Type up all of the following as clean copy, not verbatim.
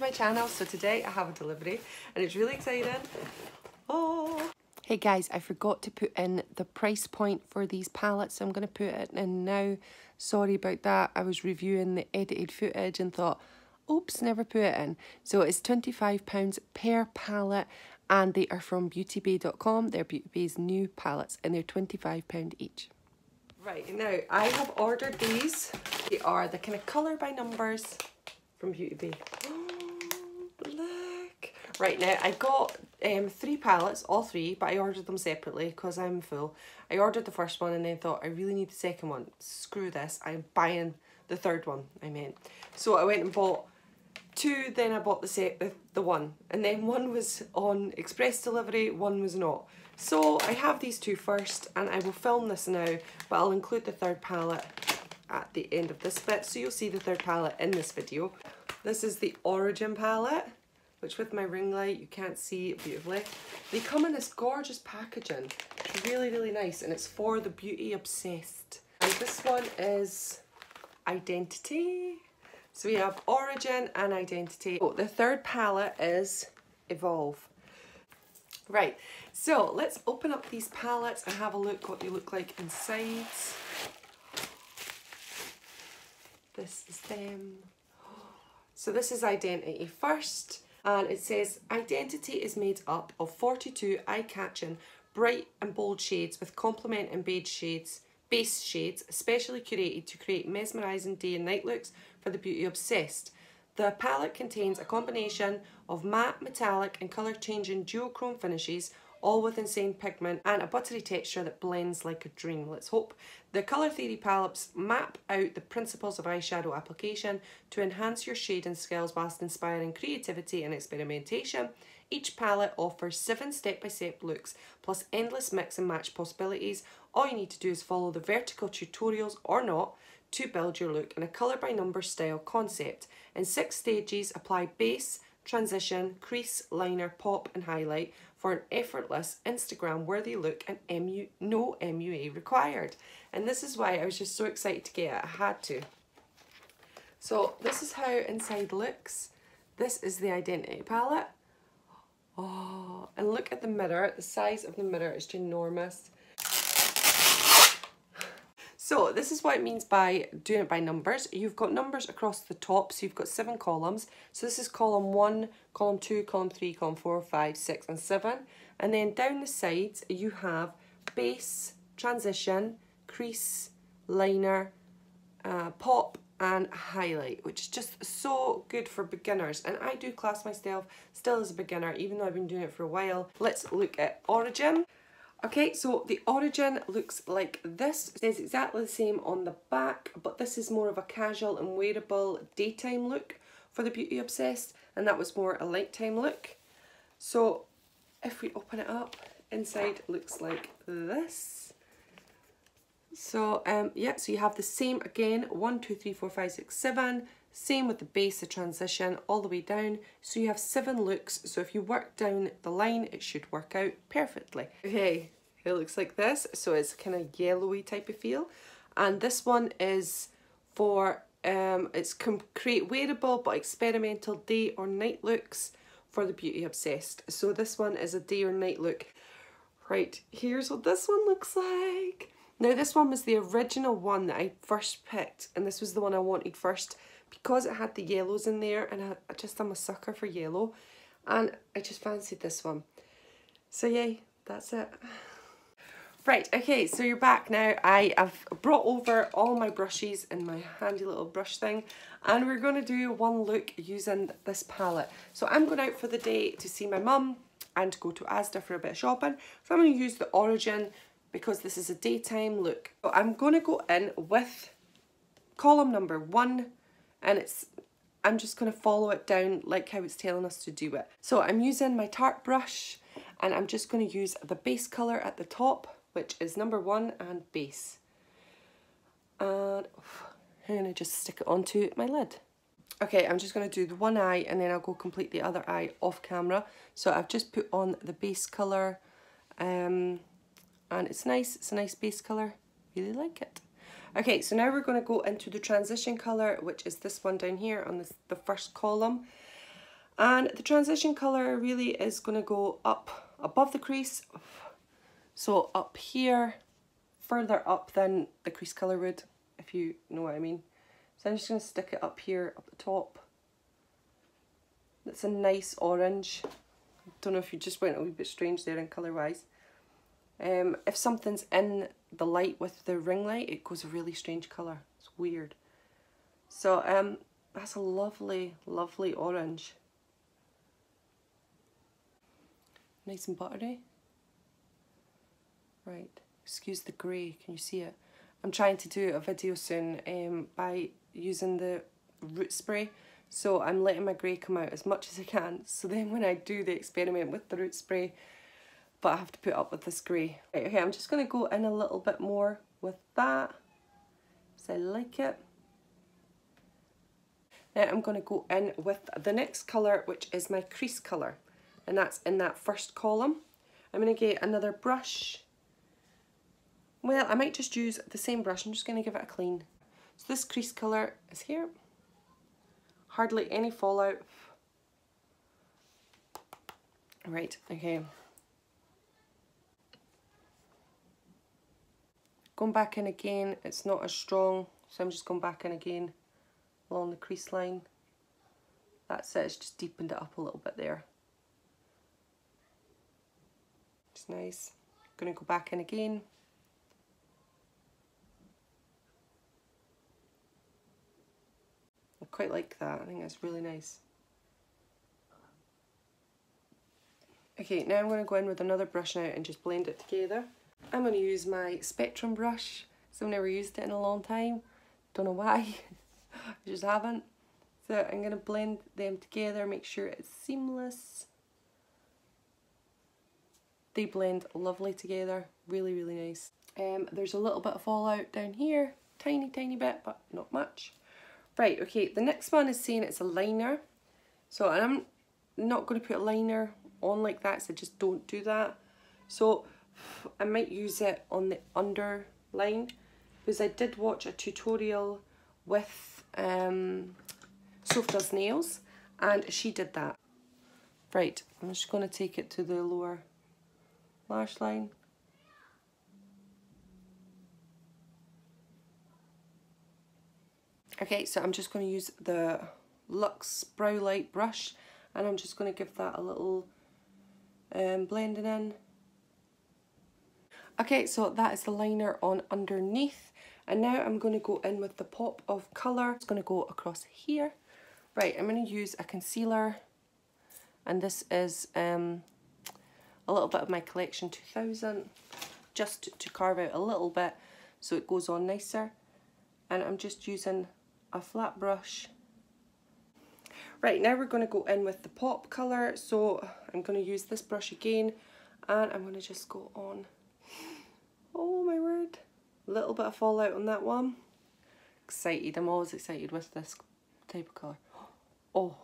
my channel. So today I have a delivery and it's really exciting. Oh! Hey guys, I forgot to put in the price point for these palettes. I'm going to put it in now. Sorry about that. I was reviewing the edited footage and thought, oops, never put it in. So it's £25 per palette and they are from beautybay.com. They're Beauty Bay's new palettes and they're £25 each. Right, now I have ordered these. They are the kind of colour by numbers from Beauty Bay. Oh, look. Right, now I got 3 palettes, all 3, but I ordered them separately because I'm full. I ordered the first one and then thought I really need the second one. Screw this, I'm buying the third one, I meant. So I went and bought 2, then I bought the one. And then one was on express delivery, one was not. So I have these 2 first and I will film this now, but I'll include the third palette at the end of this bit. So you'll see the third palette in this video. This is the Origin palette, which with my ring light you can't see it beautifully. They come in this gorgeous packaging. It's really, really nice and it's for the beauty obsessed. And this one is Identity. So we have Origin and Identity. Oh, the third palette is Evolve. Right, so let's open up these palettes and have a look what they look like inside. This is them. So this is Identity first, and it says Identity is made up of 42 eye-catching, bright and bold shades with complementing base shades, especially curated to create mesmerising day and night looks for the beauty obsessed. The palette contains a combination of matte, metallic and colour changing duochrome finishes, all with insane pigment and a buttery texture that blends like a dream. Let's hope. The Colour Theory palettes map out the principles of eyeshadow application to enhance your shading skills whilst inspiring creativity and experimentation. Each palette offers 7 step-by-step looks plus endless mix and match possibilities. All you need to do is follow the vertical tutorials or not to build your look in a colour by number style concept. In 6 stages, apply base, transition, crease, liner, pop and highlight for an effortless Instagram worthy look and no MUA required. And this is why I was just so excited to get it. I had to. So this is how inside looks. This is the Identity palette. Oh, and look at the mirror. The size of the mirror is ginormous. So this is what it means by doing it by numbers. You've got numbers across the top, so you've got 7 columns. So this is column 1, column 2, column 3, column 4, 5, 6 and 7. And then down the sides you have base, transition, crease, liner, pop and highlight, which is just so good for beginners. And I do class myself still as a beginner, even though I've been doing it for a while. Let's look at Origin. Okay, so the Origin looks like this. It says exactly the same on the back, but this is more of a casual and wearable daytime look for the beauty obsessed, and that was more a nighttime look. So if we open it up, inside looks like this. So yeah, so you have the same again, 1, 2, 3, 4, 5, 6, 7. Same with the base, the transition, all the way down. So you have 7 looks. So if you work down the line, it should work out perfectly. Okay, it looks like this. So it's kind of yellowy type of feel. And this one is for, it's create wearable but experimental day or night looks for the beauty obsessed. So this one is a day or night look. Right, here's what this one looks like. Now this one was the original one that I first picked, and this was the one I wanted first because it had the yellows in there, and I'm a sucker for yellow, and I just fancied this one. So yay, that's it. Right, okay, so you're back now. I have brought over all my brushes in my handy little brush thing, and we're going to do one look using this palette. So I'm going out for the day to see my mum and go to Asda for a bit of shopping. So I'm going to use the Origin because this is a daytime look. So I'm going to go in with column number 1, and I'm just going to follow it down like how it's telling us to do it. So I'm using my Tarte brush, and I'm just going to use the base colour at the top, which is number 1 and base. And I'm going to just stick it onto my lid. Okay, I'm just going to do the one eye and then I'll go complete the other eye off camera. So I've just put on the base colour, and it's nice. It's a nice base colour. Really like it. Okay, so now we're going to go into the transition colour, which is this one down here on the first column. And the transition colour really is going to go up above the crease, so up here, further up than the crease colour would, if you know what I mean. So I'm just going to stick it up here, up the top. It's a nice orange. I don't know if you just went a wee bit strange there in colour wise. If something's in the light with the ring light, it goes a really strange colour. It's weird. So that's a lovely, lovely orange. Nice and buttery. Right, excuse the grey, can you see it? I'm trying to do a video soon by using the root spray, so I'm letting my grey come out as much as I can, so then when I do the experiment with the root spray, but I have to put up with this grey. Right, okay, I'm just going to go in a little bit more with that, because I like it. Now I'm going to go in with the next colour, which is my crease colour, and that's in that first column. I'm going to get another brush. Well, I might just use the same brush. I'm just going to give it a clean. So this crease colour is here. Hardly any fallout. Right, okay. Going back in again, it's not as strong, so I'm just going back in again along the crease line. That's it, it's just deepened it up a little bit there. It's nice. Going to go back in again. I quite like that, I think that's really nice. Okay, now I'm going to go in with another brush now and just blend it together. I'm going to use my Spectrum brush, so I've never used it in a long time. Don't know why, I just haven't. So I'm going to blend them together, make sure it's seamless. They blend lovely together, really, really nice. There's a little bit of fallout down here, tiny, tiny bit, but not much. Right, okay, the next one is saying it's a liner. So I'm not going to put a liner on like that, so just don't do that. So I might use it on the underline, because I did watch a tutorial with Soph Does Nails, and she did that. Right, I'm just going to take it to the lower lash line. Okay, so I'm just going to use the Luxe Brow Light brush, and I'm just going to give that a little blending in. Okay, so that is the liner on underneath, and now I'm going to go in with the pop of colour. It's going to go across here. Right, I'm going to use a concealer, and this is a little bit of my Collection 2000, just to carve out a little bit so it goes on nicer. And I'm just using a flat brush. Right, now we're going to go in with the pop colour, so I'm going to use this brush again, and I'm going to just go on. Oh my word, a little bit of fallout on that one. Excited, I'm always excited with this type of colour. Oh,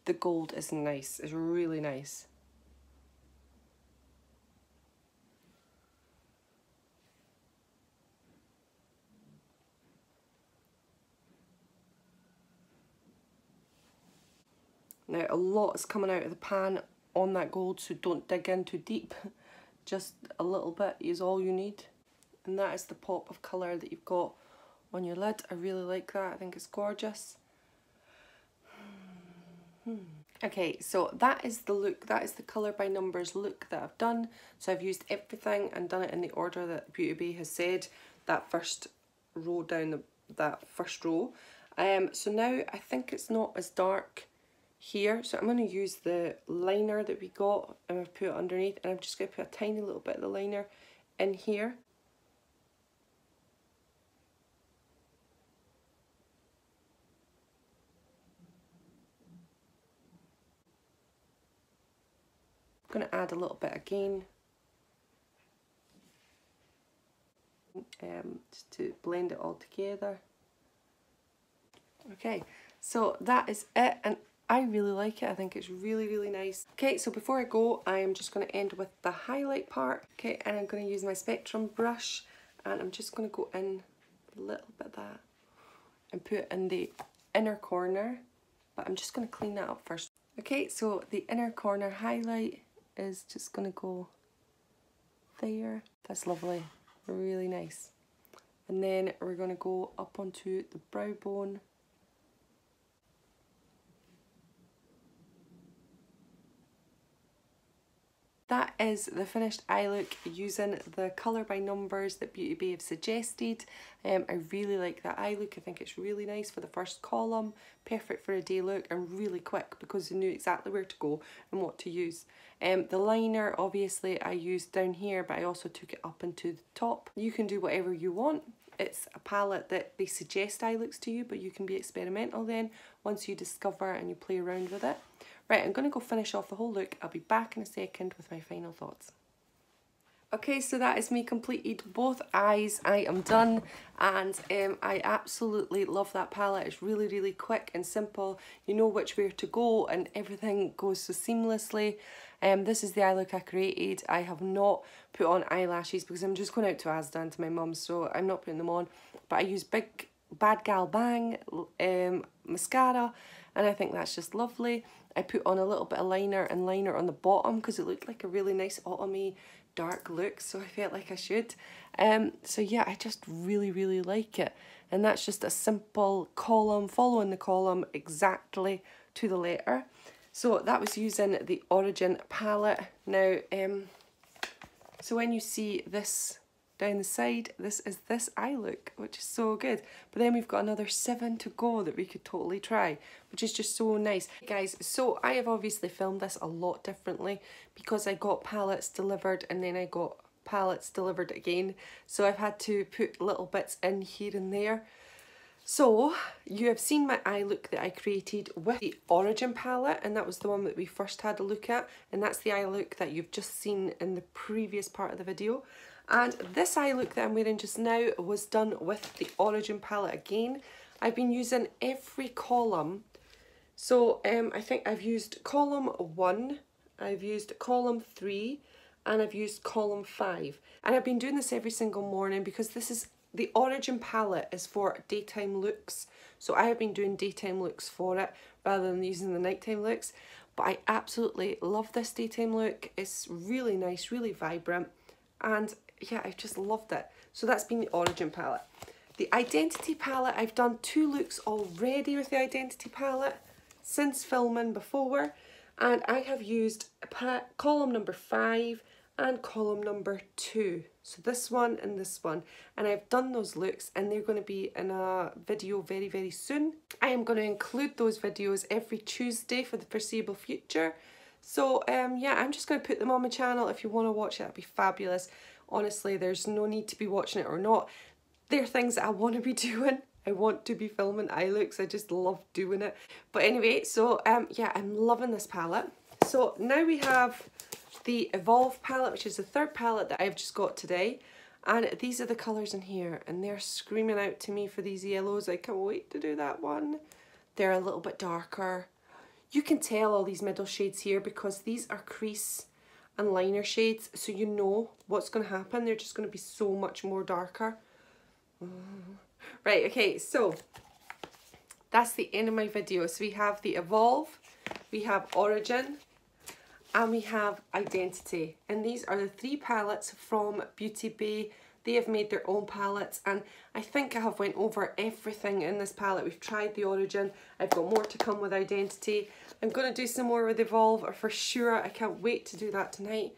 the gold is nice, it's really nice. Now a lot is coming out of the pan on that gold, so don't dig in too deep. Just a little bit is all you need. And that is the pop of colour that you've got on your lid. I really like that, I think it's gorgeous. Okay, so that is the look, that is the colour by numbers look that I've done. So I've used everything and done it in the order that Beauty Bay has said, that first row down that first row. So now I think it's not as dark here, so I'm going to use the liner that we got and I've put it underneath, and I'm just going to put a tiny little bit of the liner in here. I'm going to add a little bit again, just to blend it all together. Okay, so that is it, and I really like it. I think it's really, really nice. Okay, so before I go, I am just going to end with the highlight part. Okay, and I'm going to use my Spectrum brush, and I'm just going to go in a little bit of that and put it in the inner corner. but I'm just going to clean that up first. Okay, so the inner corner highlight is just going to go there. That's lovely, really nice. And then we're going to go up onto the brow bone. That is the finished eye look using the colour by numbers that Beauty Bay have suggested. I really like that eye look. I think it's really nice for the first column, perfect for a day look, and really quick because they knew exactly where to go and what to use. The liner, obviously, I used down here, but I also took it up into the top. You can do whatever you want. It's a palette that they suggest eye looks to you, but you can be experimental then once you discover and you play around with it. Right, I'm going to go finish off the whole look. I'll be back in a second with my final thoughts. Okay, so that is me completed both eyes. I am done, and I absolutely love that palette. It's really, really quick and simple. You know which way to go and everything goes so seamlessly. This is the eye look I created. I have not put on eyelashes because I'm just going out to Asda and to my mum's, so I'm not putting them on. But I use Big Bad Gal Bang mascara, and I think that's just lovely. I put on a little bit of liner and liner on the bottom because it looked like a really nice autumny dark look, so I felt like I should. So yeah, I just really, really like it. And that's just a simple column, following the column exactly to the letter. So that was using the Origin palette. Now, so when you see this down the side, this is this eye look, which is so good. But then we've got another 7 to go that we could totally try, which is just so nice. Guys, so I have obviously filmed this a lot differently because I got palettes delivered and then I got palettes delivered again. So I've had to put little bits in here and there. So you have seen my eye look that I created with the Origin palette, and that was the one that we first had a look at, and that's the eye look that you've just seen in the previous part of the video. And this eye look that I'm wearing just now was done with the Origin palette again. I've been using every column. So I think I've used column 1, I've used column 3, and I've used column 5. And I've been doing this every single morning because this is the Origin palette is for daytime looks. So I have been doing daytime looks for it rather than using the nighttime looks. But I absolutely love this daytime look. It's really nice, really vibrant. And yeah, I've just loved it. So that's been the Origin palette. The Identity palette, I've done 2 looks already with the Identity palette since filming before. And I have used column number 5 and column number 2. So this one and this one. And I've done those looks and they're going to be in a video very, very soon. I am going to include those videos every Tuesday for the foreseeable future. So yeah, I'm just going to put them on my channel. If you want to watch it, that'd be fabulous. Honestly, there's no need to be watching it or not. They're things that I want to be doing. I want to be filming eye looks. I just love doing it. But anyway, so yeah, I'm loving this palette. So now we have the Evolve palette, which is the 3rd palette that I've just got today. And these are the colours in here, and they're screaming out to me for these yellows. I can't wait to do that one. They're a little bit darker. You can tell all these middle shades here because these are crease and liner shades, so you know what's going to happen. They're just going to be so much more darker. Right, okay, so that's the end of my video. So we have the Evolve, we have Origin, and we have Identity. And these are the 3 palettes from Beauty Bay. They have made their own palettes, and I think I have went over everything in this palette. We've tried the Origin. I've got more to come with Identity. I'm going to do some more with Evolve for sure. I can't wait to do that tonight.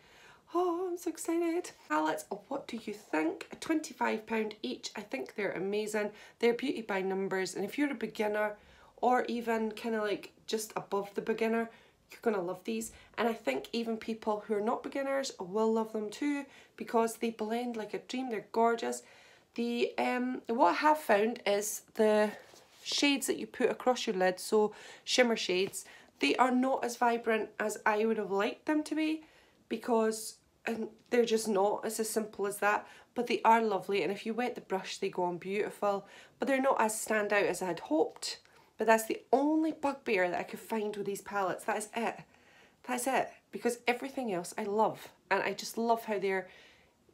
Oh, I'm so excited. Palettes, what do you think? £25 each. I think they're amazing. They're Beauty by Numbers, and if you're a beginner or even kind of like just above the beginner, you're going to love these. And I think even people who are not beginners will love them too because they blend like a dream. They're gorgeous. The what I have found is the shades that you put across your lid, so shimmer shades, they are not as vibrant as I would have liked them to be because they're just not. It's as simple as that. But they are lovely, and if you wet the brush they go on beautiful, but they're not as stand out as I had hoped. But that's the only bugbear that I could find with these palettes. That is it. That's it. Because everything else I love. And I just love how they're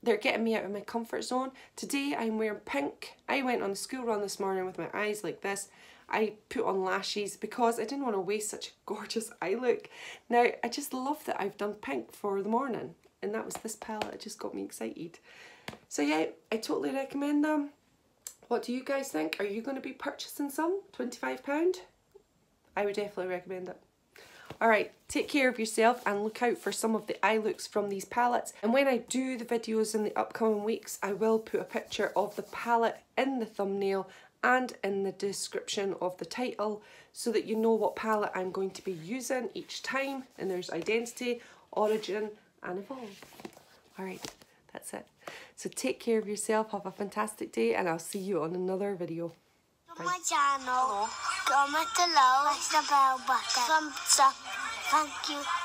getting me out of my comfort zone. Today I'm wearing pink. I went on the school run this morning with my eyes like this. I put on lashes because I didn't want to waste such a gorgeous eye look. Now, I just love that I've done pink for the morning, and that was this palette. It just got me excited. So yeah, I totally recommend them. What do you guys think? Are you going to be purchasing some? £25? I would definitely recommend it. Alright, take care of yourself and look out for some of the eye looks from these palettes. And when I do the videos in the upcoming weeks, I will put a picture of the palette in the thumbnail and in the description of the title so that you know what palette I'm going to be using each time. And there's Identity, Origin and Evolve. Alright, that's it. So take care of yourself, have a fantastic day, and I'll see you on another video. To my channel, comment below, press the bell button, thumbs up, thank you.